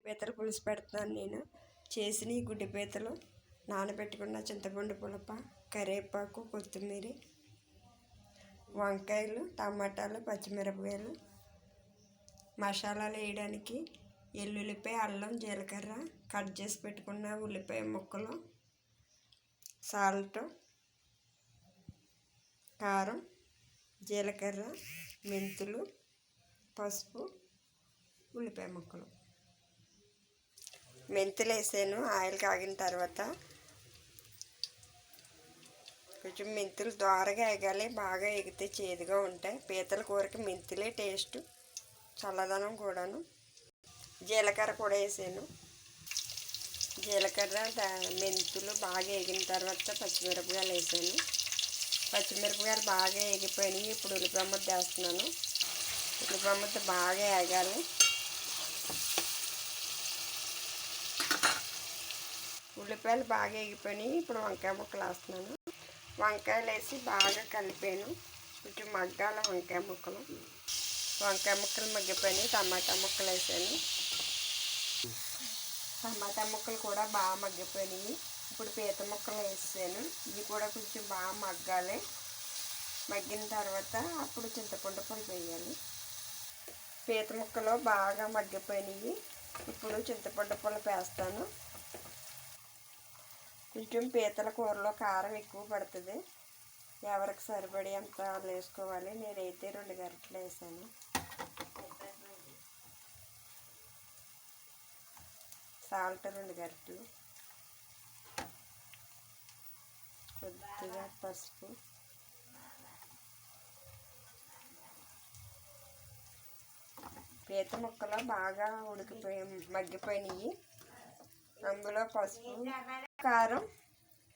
పీతల పులుసు పెడుతున్నాను నేను. చేసిన ఈ గుడ్డి పీతలు, నానబెట్టుకున్న చింతపండు పులప, కరివేపాకు, కొత్తిమీర, వంకాయలు, టమాటాలు, పచ్చిమిరపకాయలు, మసాలాలు వేయడానికి ఎల్లుల్లిపాయ, అల్లం, జీలకర్ర, కట్ చేసి పెట్టుకున్న ఉల్లిపాయ ముక్కలు, సాల్ట్, కారం, జీలకర్ర, మెంతులు, పసుపు, ఉల్లిపాయ ముక్కలు. మెంతులు వేసాను. ఆయిల్ కాగిన తర్వాత కొంచెం మెంతులు దోరగా ఎగాలి. బాగా ఎగితే చేదుగా ఉంటాయి. పీతల కూరకి మెంతులే టేస్ట్, చల్లదనం కూడాను. జీలకర్ర కూడా వేసాను. జీలకర్ర, మెంతులు బాగా ఎగిన తర్వాత పచ్చిమిరపకాయలు వేసాను. పచ్చిమిరపకాయలు బాగా ఎగిపోయినాయి. ఇప్పుడు ఉల్లిపాయ ముద్ద వేస్తున్నాను. ఉల్లిపాయ ముద్ద బాగా ఎగాలి. ఉల్లిపాయలు బాగా ఎగిపోయినాయి. ఇప్పుడు వంకాయ ముక్కలు వేస్తున్నాను. వంకాయలు వేసి బాగా కలిపాను. కొంచెం మగ్గాల వంకాయ ముక్కలు. వంకాయ ముక్కలు మగ్గిపోయినాయి. టమాటా ముక్కలు వేసాను. టమాటా ముక్కలు కూడా బాగా మగ్గిపోయినాయి. ఇప్పుడు పీత ముక్కలు వేసాను. ఇవి కూడా కొంచెం బాగా మగ్గాలి. మగ్గిన తర్వాత అప్పుడు చింతపండు పులుపు వేయాలి. పీత ముక్కలు బాగా మగ్గిపోయినాయి. ఇప్పుడు చింతపండు పులుపు వేస్తాను. కొంచెం పీతల కూరలో కారం ఎక్కువ పడుతుంది. ఎవరికి సరిపడి అంత వేసుకోవాలి. నేనైతే 2 గరిటెలు వేసాను. సాల్ట్ 2 గరిటెలు, కొద్దిగా పసుపు, పీత ముక్కలు బాగా మగ్గిపోయినాయి. అందులో పసుపు, కారం,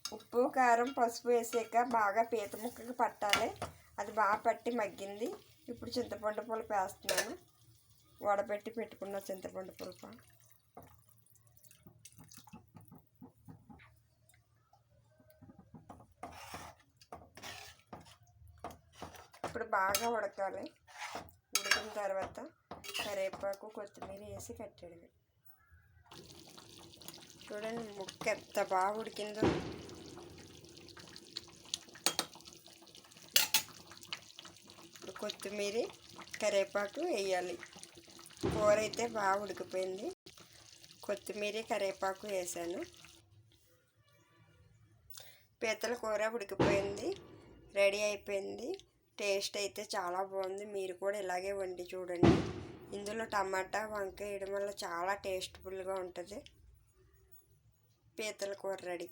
ఉప్పు, కారం, పసుపు వేసాక బాగా పీత ముక్కకి పట్టాలి. అది బాగా పట్టి మగ్గింది. ఇప్పుడు చింతపండు పులుపు వేస్తున్నాను. వడపెట్టి పెట్టుకున్న చింతపండు పులుపు. ఇప్పుడు బాగా ఉడకాలి. ఉడికిన తర్వాత కరివేపాకు, కొత్తిమీర వేసి కట్టేయడమే. చూడండి ముక్క ఎంత బాగా ఉడికిందో. ఇప్పుడు కొత్తిమీర, కరివేపాకు వేయాలి. కూర అయితే బాగా ఉడికిపోయింది. కొత్తిమీర, కరివేపాకు వేసాను. పీతల కూర ఉడికిపోయింది. రెడీ అయిపోయింది. టేస్ట్ అయితే చాలా బాగుంది. మీరు కూడా ఇలాగే వండి చూడండి. ఇందులో టమాటా, వంకాయ వేయడం వల్ల చాలా టేస్ట్ఫుల్గా ఉంటుంది. పీతల కూర రెడీ.